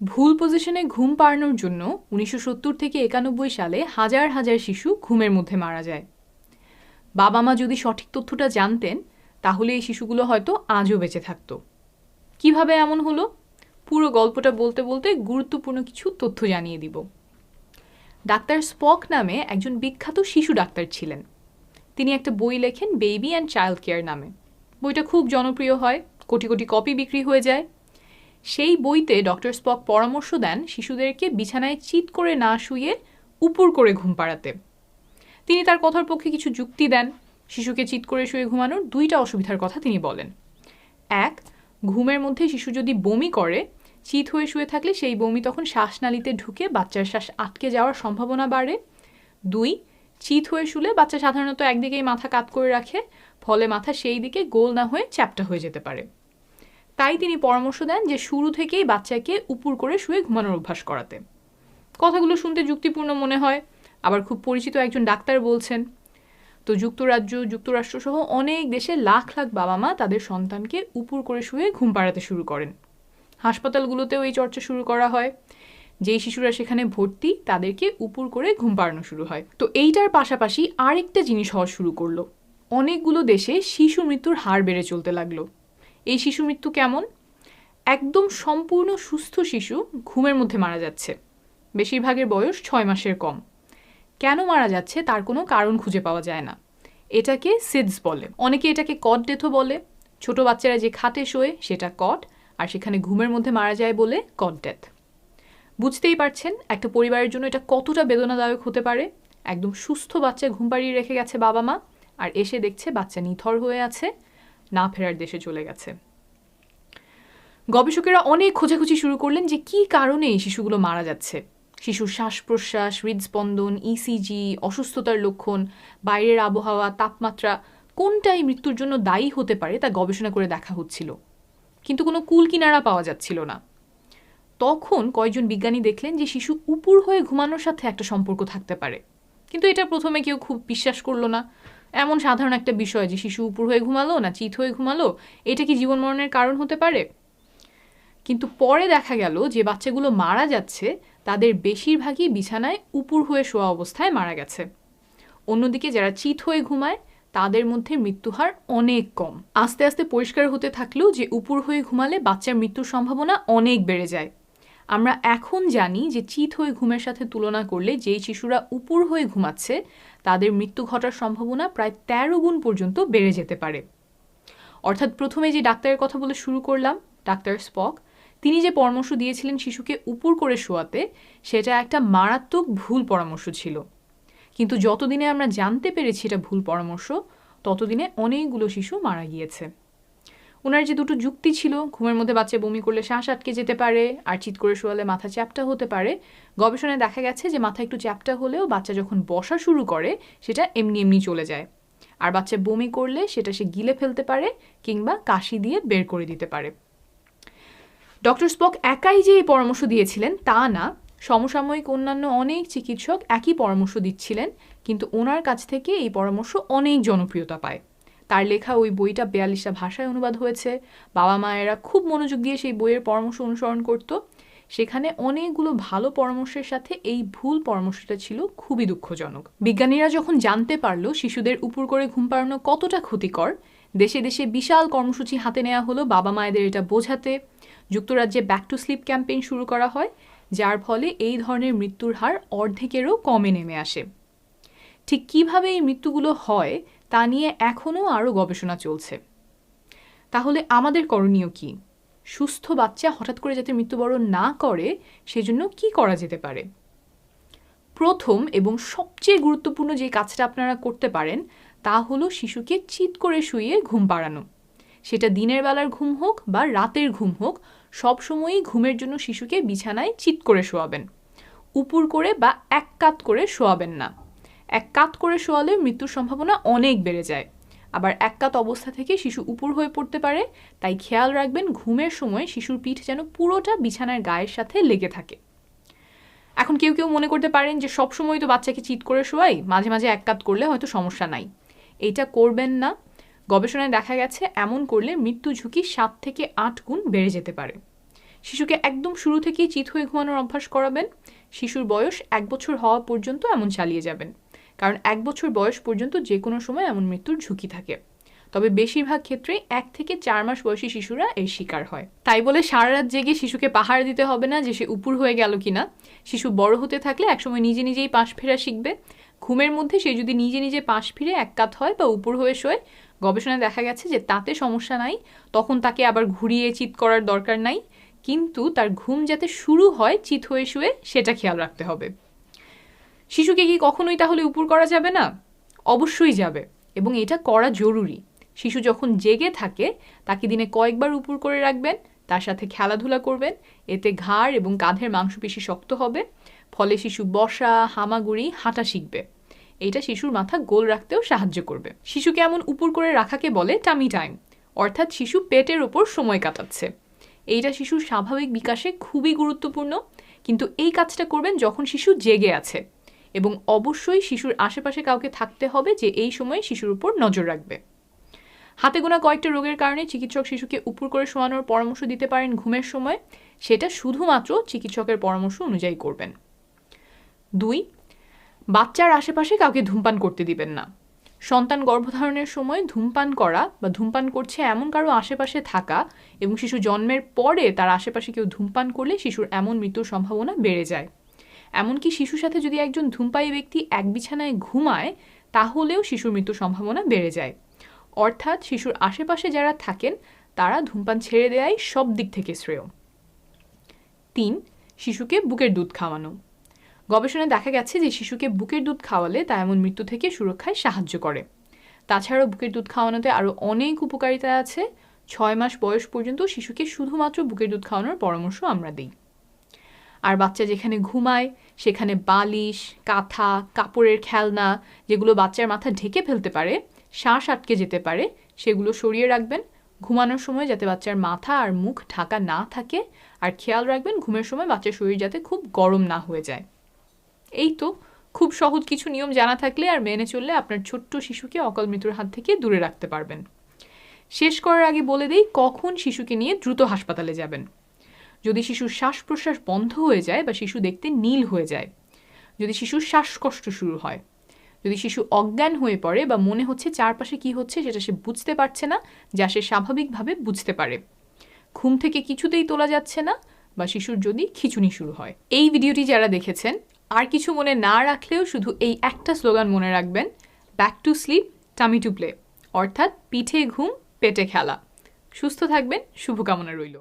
ভুল পজিশনে ঘুম পাড়ানোর জন্য 1970 থেকে 91 সালে হাজার হাজার শিশু ঘুমের মধ্যে মারা যায়। বাবা মা যদি সঠিক তথ্যটা জানতেন তাহলে এই শিশুগুলো হয়তো আজও বেঁচে থাকতো। কিভাবে এমন হলো? পুরো গল্পটা বলতে বলতে গুরুত্বপূর্ণ কিছু তথ্য জানিয়ে দিব। ডাক্তার স্পক নামে একজন বিখ্যাত শিশু ডাক্তার ছিলেন। তিনি একটা বই লেখেন বেবি অ্যান্ড চাইল্ড কেয়ার নামে। বইটা খুব জনপ্রিয় হয়, কোটি কোটি কপি বিক্রি হয়ে যায়। সেই বইতে ডক্টর স্পক পরামর্শ দেন শিশুদেরকে বিছানায় চিৎ করে না শুয়ে উপুর করে ঘুম পাড়াতে। তিনি তার কথার পক্ষে কিছু যুক্তি দেন। শিশুকে চিৎ করে শুয়ে ঘুমানোর দুইটা অসুবিধার কথা তিনি বলেন। এক, ঘুমের মধ্যে শিশু যদি বমি করে, চিৎ হয়ে শুয়ে থাকলে সেই বমি তখন শ্বাসনালীতে ঢুকে বাচ্চার শ্বাস আটকে যাওয়ার সম্ভাবনা বাড়ে। দুই, চিৎ হয়ে শুলে বাচ্চা সাধারণত একদিকেই মাথা কাত করে রাখে, ফলে মাথা সেই দিকে গোল না হয়ে চ্যাপ্টা হয়ে যেতে পারে। তাই তিনি পরামর্শ দেন যে শুরু থেকেই বাচ্চাকে উপুর করে শুয়ে ঘুমানোর অভ্যাস করাতে। কথাগুলো শুনতে যুক্তিপূর্ণ মনে হয়, আবার খুব পরিচিত একজন ডাক্তার বলছেন। তো যুক্তরাজ্য, যুক্তরাষ্ট্র সহ অনেক দেশে লাখ লাখ বাবা মা তাদের সন্তানকে উপুর করে শুয়ে ঘুম পাড়াতে শুরু করেন। হাসপাতালগুলোতেও এই চর্চা শুরু করা হয়। যেই শিশুরা সেখানে ভর্তি তাদেরকে উপুর করে ঘুম পাড়ানো শুরু হয়। তো এইটার পাশাপাশি আরেকটা জিনিস হওয়া শুরু করলো। অনেকগুলো দেশে শিশু মৃত্যুর হার বেড়ে চলতে লাগলো। এই শিশু মৃত্যু কেমন? একদম সম্পূর্ণ সুস্থ শিশু ঘুমের মধ্যে মারা যাচ্ছে। বেশিরভাগের বয়স 6 মাসের কম। কেন মারা যাচ্ছে তার কোনো কারণ খুঁজে পাওয়া যায় না। এটাকে সিডস বলে। অনেকে এটাকে কট ডেথও বলে। ছোট বাচ্চারা যে খাটে শোয় সেটা কট, আর সেখানে ঘুমের মধ্যে মারা যায় বলে কট ডেথ। বুঝতেই পারছেন একটা পরিবারের জন্য এটা কতটা বেদনাদায়ক হতে পারে। একদম সুস্থ বাচ্চা ঘুম পাড়িয়ে রেখে গেছে বাবা মা, আর এসে দেখছে বাচ্চা নিথর হয়ে আছে, না ফেরার দেশে চলে গেছে। গবেষকেরা অনেক খোঁজাখুঁজি শুরু করলেন যে কী কারণে এই শিশুগুলো মারা যাচ্ছে। শিশুর শ্বাস প্রশ্বাস, হৃদস্পন্দন, ইসিজি, অসুস্থতার লক্ষণ, বাইরের আবহাওয়া, তাপমাত্রা কোনটা এই মৃত্যুর জন্য দায়ী হতে পারে তা গবেষণা করে দেখা হচ্ছিল, কিন্তু কোনো কুল কিনারা পাওয়া যাচ্ছিল না। তখন কয়েকজন বিজ্ঞানী দেখলেন যে শিশু উপুর হয়ে ঘুমানোর সাথে একটা সম্পর্ক থাকতে পারে, কিন্তু এটা প্রথমে কেউ খুব বিশ্বাস করলো না। এমন সাধারণ একটা বিষয় যে শিশু উপুর হয়ে ঘুমালো না চিৎ হয়ে ঘুমালো, এটা কি জীবন মরণের কারণ হতে পারে? কিন্তু পরে দেখা গেল যে বাচ্চাগুলো মারা যাচ্ছে তাদের বেশিরভাগই বিছানায় উপুর হয়ে শোয়া অবস্থায় মারা গেছে। অন্যদিকে যারা চিৎ হয়ে ঘুমায় তাদের মধ্যে মৃত্যুহার অনেক কম। আস্তে আস্তে পরিষ্কার হতে থাকলো যে উপুর হয়ে ঘুমালে বাচ্চার মৃত্যুর সম্ভাবনা অনেক বেড়ে যায়। আমরা এখন জানি যে চিৎ হয়ে ঘুমের সাথে তুলনা করলে যেই শিশুরা উপুর হয়ে ঘুমাচ্ছে তাদের মৃত্যু ঘটার সম্ভাবনা প্রায় 13 গুণ পর্যন্ত বেড়ে যেতে পারে। অর্থাৎ প্রথমে যে ডাক্তারের কথা বলে শুরু করলাম, ডাক্তার স্পক, তিনি যে পরামর্শ দিয়েছিলেন শিশুকে উপুর করে শোয়াতে, সেটা একটা মারাত্মক ভুল পরামর্শ ছিল। কিন্তু যতদিনে আমরা জানতে পেরেছি এটা ভুল পরামর্শ, ততদিনে অনেকগুলো শিশু মারা গিয়েছে। ওনার যে দুটো যুক্তি ছিল, ঘুমের মধ্যে বাচ্চা বমি করলে শ্বাস আটকে যেতে পারে আর চিৎ করে শোয়ালে মাথা চ্যাপ্টা হতে পারে, গবেষণায় দেখা গেছে যে মাথা একটু চ্যাপ্টা হলেও বাচ্চা যখন বসা শুরু করে সেটা এমনি এমনি চলে যায়। আর বাচ্চা বমি করলে সেটা সে গিলে ফেলতে পারে কিংবা কাশি দিয়ে বের করে দিতে পারে। ডক্টর স্পক একাই যে এই পরামর্শ দিয়েছিলেন তা না, সমসাময়িক অন্যান্য অনেক চিকিৎসক একই পরামর্শ দিচ্ছিলেন, কিন্তু ওনার কাছ থেকে এই পরামর্শ অনেক জনপ্রিয়তা পায়। তার লেখা ওই বইটা 42টা ভাষায় অনুবাদ হয়েছে। বাবা মায়েরা খুব মনোযোগ দিয়ে সেই বইয়ের পরামর্শ অনুসরণ করত। সেখানে অনেকগুলো ভালো পরামর্শের সাথে এই ভুল পরামর্শটা ছিল খুবই দুঃখজনক। বিজ্ঞানীরা যখন জানতে পারলো শিশুদের উপুর করে ঘুম পাড়ানো কতটা ক্ষতিকর, দেশে দেশে বিশাল কর্মসূচি হাতে নেওয়া হলো বাবা মায়েদের এটা বোঝাতে। যুক্তরাজ্যে ব্যাক টু স্লিপ ক্যাম্পেইন শুরু করা হয়, যার ফলে এই ধরনের মৃত্যুর হার অর্ধেকেরও কমে নেমে আসে। ঠিক কিভাবে এই মৃত্যুগুলো হয় তা নিয়ে এখনও আরও গবেষণা চলছে। তাহলে আমাদের করণীয় কি? সুস্থ বাচ্চা হঠাৎ করে যাতে মৃত্যুবরণ না করে সেজন্য কি করা যেতে পারে? প্রথম এবং সবচেয়ে গুরুত্বপূর্ণ যে কাজটা আপনারা করতে পারেন তা হলো শিশুকে চিৎ করে শুইয়ে ঘুম পাড়ানো। সেটা দিনের বেলার ঘুম হোক বা রাতের ঘুম হোক, সবসময়ই ঘুমের জন্য শিশুকে বিছানায় চিৎ করে শোয়াবেন। উপুর করে বা এক কাত করে শোয়াবেন না। এক কাত করে শোয়ালে মৃত্যুর সম্ভাবনা অনেক বেড়ে যায়। আবার এক কাত অবস্থা থেকে শিশু উপুর হয়ে পড়তে পারে, তাই খেয়াল রাখবেন ঘুমের সময় শিশুর পিঠ যেন পুরোটা বিছানার গায়ের সাথে লেগে থাকে। এখন কেউ কেউ মনে করতে পারেন যে সবসময় তো বাচ্চাকে চিৎ করে শোয়াই, মাঝে মাঝে এক কাত করলে হয়তো সমস্যা নাই। এটা করবেন না। গবেষণায় দেখা গেছে এমন করলে মৃত্যু ঝুঁকি 7 থেকে 8 গুণ বেড়ে যেতে পারে। শিশুকে একদম শুরু থেকেই চিত হয়ে ঘুমানোর অভ্যাস করাবেন। শিশুর বয়স 1 বছর হওয়া পর্যন্ত এমন চালিয়ে যাবেন, কারণ 1 বছর বয়স পর্যন্ত যে কোনো সময় এমন মৃত্যুর ঝুঁকি থাকে। তবে বেশিরভাগ ক্ষেত্রেই 1 থেকে 4 মাস বয়সী শিশুরা এর শিকার হয়। তাই বলে সারা রাত জেগে শিশুকে পাহারা দিতে হবে না যে সে উপর হয়ে গেল কিনা। শিশু বড় হতে থাকলে একসময় নিজে নিজেই পাশ ফেরা শিখবে। ঘুমের মধ্যে সে যদি নিজে নিজে পাশ ফিরে এক কাত হয় বা উপর হয়ে শোয়, গবেষণায় দেখা গেছে যে তাতে সমস্যা নাই, তখন তাকে আবার ঘুরিয়ে চিৎ করার দরকার নাই। কিন্তু তার ঘুম যাতে শুরু হয় চিৎ হয়ে শুয়ে, সেটা খেয়াল রাখতে হবে। শিশুকে কি কখনোই তাহলে উপর করা যাবে না? অবশ্যই যাবে, এবং এটা করা জরুরি। শিশু যখন জেগে থাকে তাকে দিনে কয়েকবার উপর করে রাখবেন, তার সাথে খেলাধুলা করবেন। এতে ঘাড় এবং কাঁধের মাংসপেশি শক্ত হবে, ফলে শিশু বসা, হামাগুড়ি, হাঁটা শিখবে। এটা শিশুর মাথা গোল রাখতেও সাহায্য করবে। শিশুকে এমন উপর করে রাখাকে বলে টামি টাইম, অর্থাৎ শিশু পেটের ওপর সময় কাটাচ্ছে। এইটা শিশুর স্বাভাবিক বিকাশে খুবই গুরুত্বপূর্ণ, কিন্তু এই কাজটা করবেন যখন শিশু জেগে আছে, এবং অবশ্যই শিশুর আশেপাশে কাউকে থাকতে হবে যে এই সময়ে শিশুর উপর নজর রাখবে। হাতে গোনা কয়েকটা রোগের কারণে চিকিৎসক শিশুকে উপর করে শোয়ানোর পরামর্শ দিতে পারেন ঘুমের সময়, সেটা শুধুমাত্র চিকিৎসকের পরামর্শ অনুযায়ী করবেন। 2, বাচ্চার আশেপাশে কাউকে ধূমপান করতে দিবেন না। সন্তান গর্ভধারণের সময় ধূমপান করা বা ধূমপান করছে এমন কারো আশেপাশে থাকা এবং শিশু জন্মের পরে তার আশেপাশে কেউ ধূমপান করলে শিশুর এমন মৃত্যুর সম্ভাবনা বেড়ে যায়। এমনকি শিশুর সাথে যদি একজন ধূমপায়ী ব্যক্তি এক বিছানায় ঘুমায়, তাহলেও শিশুর মৃত্যুর সম্ভাবনা বেড়ে যায়। অর্থাৎ শিশুর আশেপাশে যারা থাকেন তারা ধূমপান ছেড়ে দেওয়াই সব দিক থেকে শ্রেয়। 3, শিশুকে বুকের দুধ খাওয়ানো। গবেষণায় দেখা গেছে যে শিশুকে বুকের দুধ খাওয়ালে তা এমন মৃত্যু থেকে সুরক্ষায় সাহায্য করে। তাছাড়াও বুকের দুধ খাওয়ানোতে আরও অনেক উপকারিতা আছে। 6 মাস বয়স পর্যন্ত শিশুকে শুধুমাত্র বুকের দুধ খাওয়ানোর পরামর্শ আমরা দিই। আর বাচ্চা যেখানে ঘুমায় সেখানে বালিশ, কাঁথা, কাপড়ের খেলনা, যেগুলো বাচ্চার মাথা ঢেকে ফেলতে পারে, শ্বাস আটকে যেতে পারে, সেগুলো সরিয়ে রাখবেন ঘুমানোর সময়, যাতে বাচ্চার মাথা আর মুখ ঢাকা না থাকে। আর খেয়াল রাখবেন ঘুমের সময় বাচ্চার শরীর যাতে খুব গরম না হয়ে যায়। এই তো খুব সহজ কিছু নিয়ম জানা থাকলে আর মেনে চললে আপনার ছোট্ট শিশুকে অকাল মৃত্যুর হাত থেকে দূরে রাখতে পারবেন। শেষ করার আগে বলে দেই কখন শিশুকে নিয়ে দ্রুত হাসপাতালে যাবেন। যদি শিশুর শ্বাস প্রশ্বাস বন্ধ হয়ে যায় বা শিশু দেখতে নীল হয়ে যায়, যদি শিশুর শ্বাসকষ্ট শুরু হয়, যদি শিশু অজ্ঞান হয়ে পড়ে বা মনে হচ্ছে চারপাশে কি হচ্ছে সেটা সে বুঝতে পারছে না, যা সে স্বাভাবিকভাবে বুঝতে পারে, ঘুম থেকে কিছুতেই তোলা যাচ্ছে না, বা শিশুর যদি খিঁচুনি শুরু হয়। এই ভিডিওটি যারা দেখেছেন আর কিছু মনে না রাখলেও শুধু এই একটা স্লোগান মনে রাখবেন, back to sleep, tummy to play, অর্থাৎ পিঠে ঘুম, পেটে খেলা। সুস্থ থাকবেন, শুভকামনা রইল।